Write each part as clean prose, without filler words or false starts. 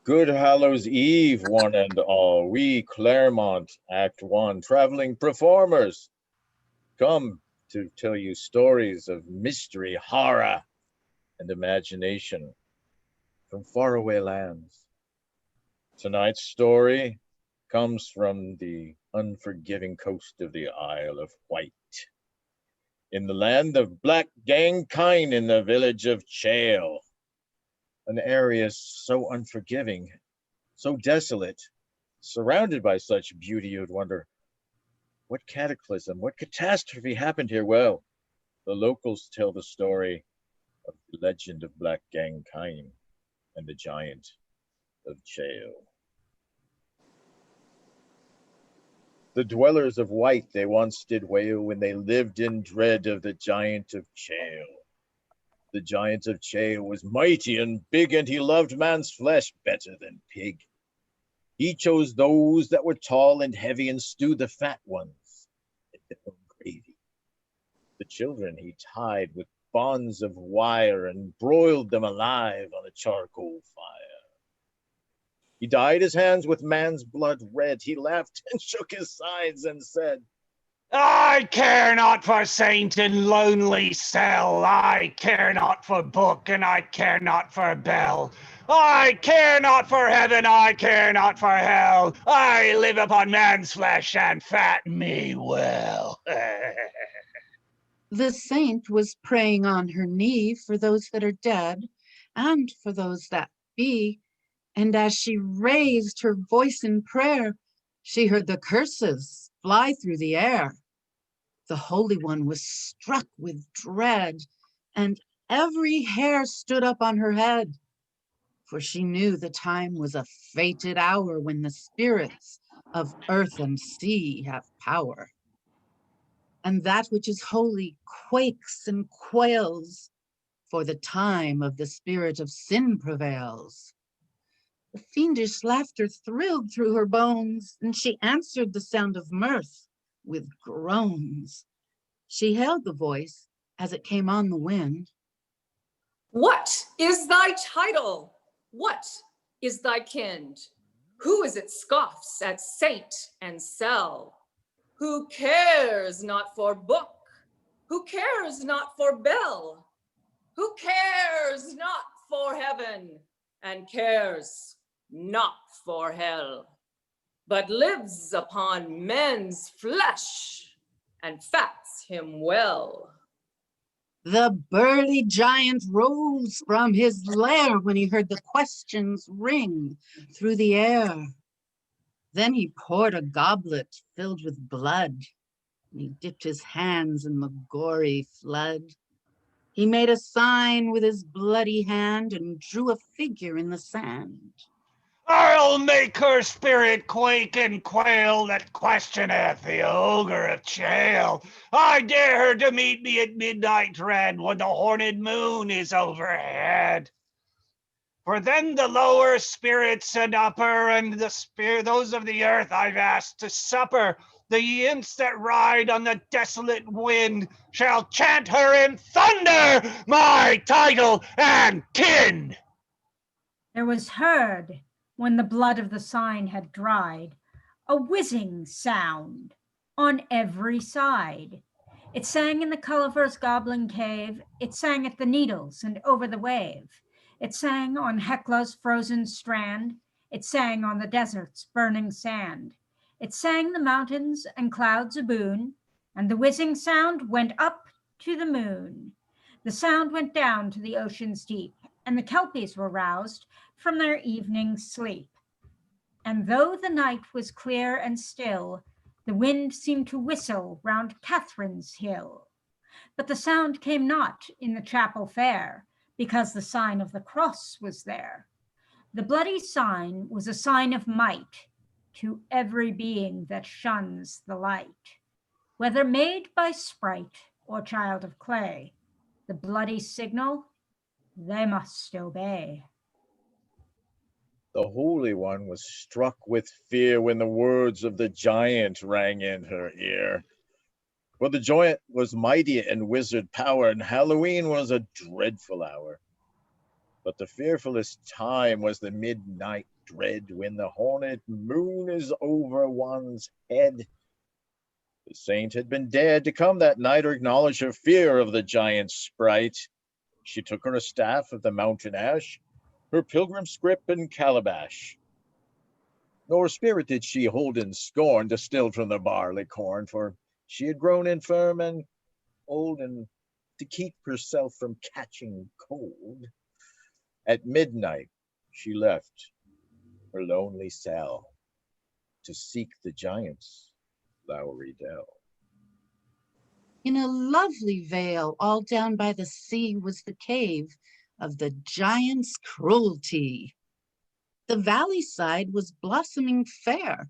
Good Hallows Eve, one and all. We, Claremont, Act One, traveling performers, come to tell you stories of mystery, horror, and imagination from faraway lands. Tonight's story comes from the unforgiving coast of the Isle of Wight, in the land of Blackgang Chine in the village of Chale, an area so unforgiving, so desolate, surrounded by such beauty you'd wonder, what cataclysm, what catastrophe happened here? Well, the locals tell the story of the legend of Blackgang Chine and the Giant of Chale. The dwellers of Wight they once did wail when they lived in dread of the Giant of Chale. The Giant of Chale was mighty and big, and he loved man's flesh better than pig. He chose those that were tall and heavy, and stewed the fat ones in their own gravy. The children he tied with bonds of wire and broiled them alive on a charcoal fire. He dyed his hands with man's blood red. He laughed and shook his sides and said, I care not for saint in lonely cell. I care not for book, and I care not for bell. I care not for heaven, I care not for hell. I live upon man's flesh and fat me well. The saint was praying on her knee for those that are dead and for those that be. And as she raised her voice in prayer, she heard the curses fly through the air. The Holy One was struck with dread, and every hair stood up on her head, for she knew the time was a fated hour when the spirits of earth and sea have power. And that which is holy quakes and quails, for the time of the spirit of sin prevails. The fiendish laughter thrilled through her bones, and she answered the sound of mirth with groans. She hailed the voice as it came on the wind. What is thy title? What is thy kind? Who is it scoffs at saint and cell? Who cares not for book? Who cares not for bell? Who cares not for heaven and cares not for hell, but lives upon men's flesh and fats him well? The burly giant rose from his lair when he heard the questions ring through the air. Then he poured a goblet filled with blood, and he dipped his hands in the gory flood. He made a sign with his bloody hand and drew a figure in the sand. I'll make her spirit quake and quail that questioneth the ogre of Chale. I dare her to meet me at midnight red when the horned moon is overhead. For then the lower spirits and upper and those of the earth I've asked to supper, the imps that ride on the desolate wind, shall chant her in thunder my title and kin. There was heard, when the blood of the sign had dried, a whizzing sound on every side. It sang in the Culliver's goblin cave, it sang at the Needles and over the wave. It sang on Hecla's frozen strand, it sang on the desert's burning sand. It sang the mountains and clouds aboon, and the whizzing sound went up to the moon. The sound went down to the ocean's deep, and the Kelpies were roused from their evening sleep. And though the night was clear and still, the wind seemed to whistle round Catherine's hill. But the sound came not in the chapel fair, because the sign of the cross was there. The bloody sign was a sign of might to every being that shuns the light. Whether made by sprite or child of clay, the bloody signal they must obey. The Holy One was struck with fear when the words of the giant rang in her ear. For the giant was mighty in wizard power, and Halloween was a dreadful hour. But the fearfulest time was the midnight dread when the horned moon is over one's head. The saint had been dared to come that night or acknowledge her fear of the giant sprite. She took her a staff of the mountain ash, her pilgrim scrip and calabash. Nor spirit did she hold in scorn distilled from the barley corn, for she had grown infirm and old, and to keep herself from catching cold, at midnight she left her lonely cell to seek the giant's flowery dell. In a lovely vale, all down by the sea, was the cave of the giant's cruelty. The valley side was blossoming fair,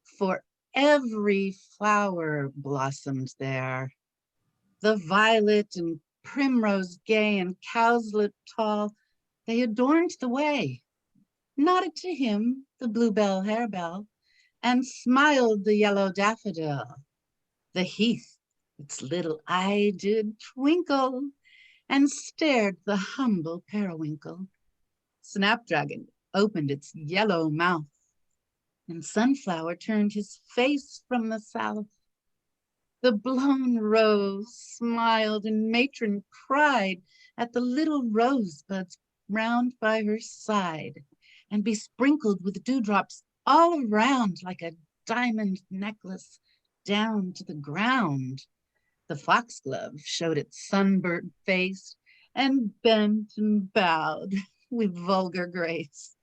for every flower blossomed there. The violet and primrose gay and cowslip tall, they adorned the way, nodded to him the bluebell harebell, and smiled the yellow daffodil. The heath, its little eye did twinkle, and stared the humble periwinkle. Snapdragon opened its yellow mouth, and sunflower turned his face from the south. The blown rose smiled in matron pride at the little rosebuds round by her side, and besprinkled with dewdrops all around like a diamond necklace down to the ground. The foxglove showed its sunburnt face and bent and bowed with vulgar grace.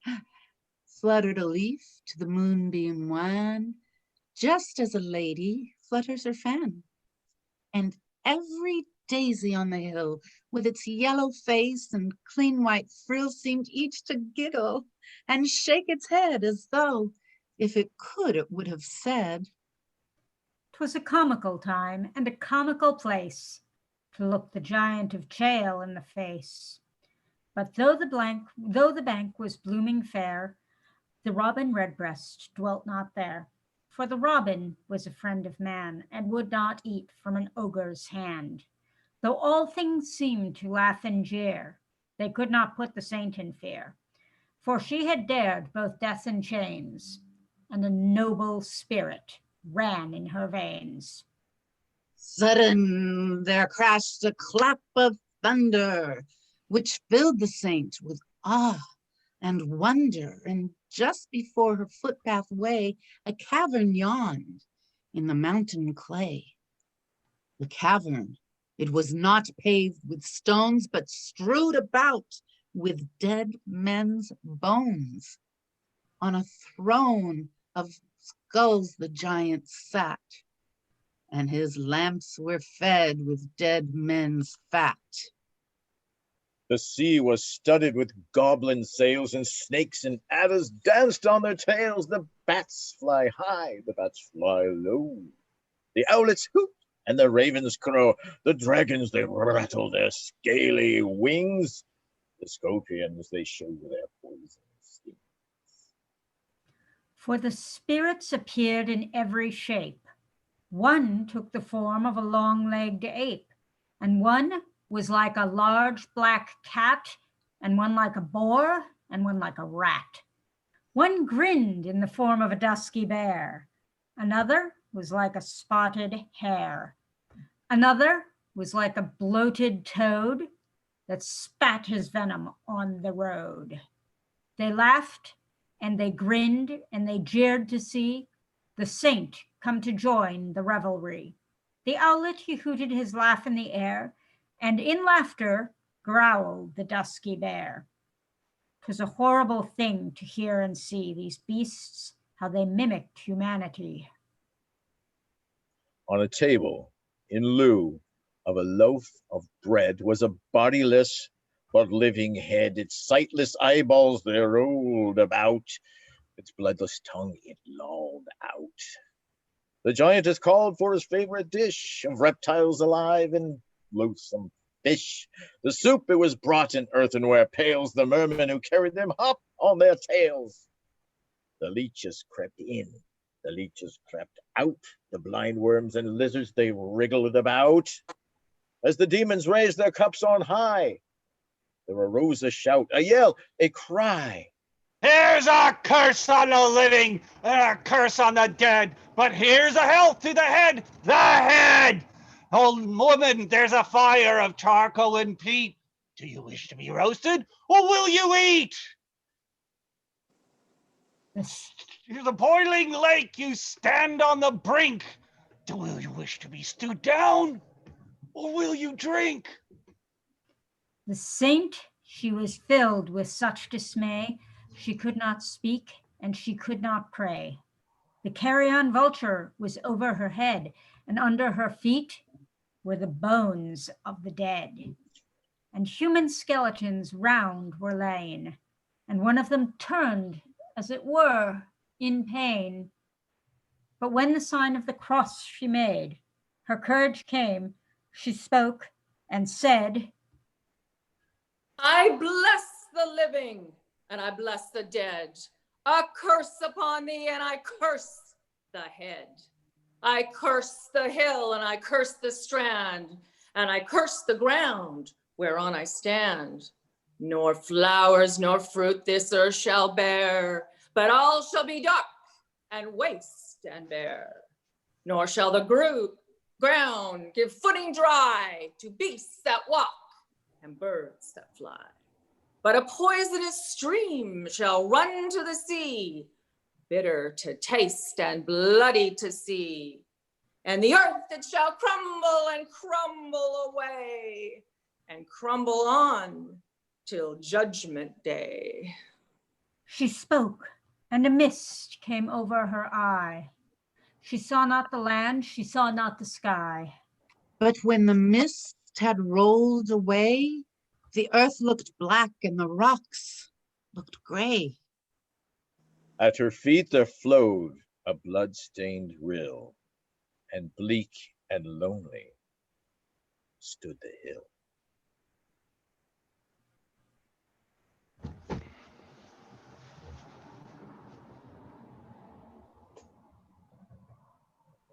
Fluttered a leaf to the moonbeam wan, just as a lady flutters her fan. And every daisy on the hill, with its yellow face and clean white frill, seemed each to giggle and shake its head as though, if it could, it would have said, "'Twas a comical time and a comical place to look the Giant of Chale in the face." But though the bank was blooming fair, the robin redbreast dwelt not there. For the robin was a friend of man, and would not eat from an ogre's hand. Though all things seemed to laugh and jeer, they could not put the saint in fear. For she had dared both death and chains, and a noble spirit ran in her veins. Sudden there crashed a clap of thunder, which filled the saint with awe and wonder, and just before her footpath way, a cavern yawned in the mountain clay. The cavern, it was not paved with stones, but strewed about with dead men's bones. On a throne of skulls the giant sat, and his lamps were fed with dead men's fat. The sea was studded with goblin sails, and snakes and adders danced on their tails. The bats fly high, the bats fly low. The owlets hoot, and the ravens crow. The dragons, they rattle their scaly wings. The scorpions, they show their poison stings. For the spirits appeared in every shape. One took the form of a long-legged ape, and one was like a large black cat, and one like a boar, and one like a rat. One grinned in the form of a dusky bear. Another was like a spotted hare. Another was like a bloated toad that spat his venom on the road. They laughed and they grinned and they jeered to see the saint come to join the revelry. The owlet, he hooted his laugh in the air, and in laughter growled the dusky bear. 'Twas a horrible thing to hear and see these beasts, how they mimicked humanity. On a table, in lieu of a loaf of bread, was a bodiless but living head. Its sightless eyeballs they rolled about, its bloodless tongue it lolled out. The giant is called for his favorite dish of reptiles alive and loathsome fish. The soup, it was brought in earthenware pails. The mermen who carried them hop on their tails. The leeches crept in, the leeches crept out. The blind worms and lizards, they wriggled about. As the demons raised their cups on high, there arose a shout, a yell, a cry, Here's a curse on the living and a curse on the dead. But here's a health to the head, the head. Old woman, there's a fire of charcoal and peat. Do you wish to be roasted, or will you eat? Here's a boiling lake, you stand on the brink. Do you wish to be stewed down, or will you drink? The saint, she was filled with such dismay, she could not speak and she could not pray. The carrion vulture was over her head, and under her feet were the bones of the dead. And human skeletons round were lain, and one of them turned, as it were, in pain. But when the sign of the cross she made, her courage came, she spoke and said, I bless the living and I bless the dead. A curse upon thee and I curse the head. I curse the hill and I curse the strand, and I curse the ground whereon I stand. Nor flowers nor fruit this earth shall bear, but all shall be dark and waste and bare. Nor shall the ground give footing dry to beasts that walk and birds that fly. But a poisonous stream shall run to the sea, bitter to taste and bloody to see. And the earth it shall crumble and crumble away, and crumble on till judgment day. She spoke, and a mist came over her eye. She saw not the land, she saw not the sky. But when the mist had rolled away, the earth looked black and the rocks looked gray. At her feet there flowed a blood-stained rill, and bleak and lonely stood the hill.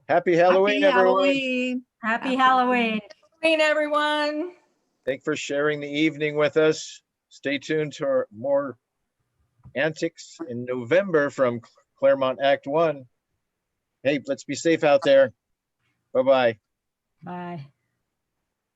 Happy Halloween, Happy everyone. Halloween. Happy Halloween. Halloween, everyone. Thanks for sharing the evening with us. Stay tuned to our more antics in November from Claremont Act 1. Hey, let's be safe out there. Bye-bye. Bye.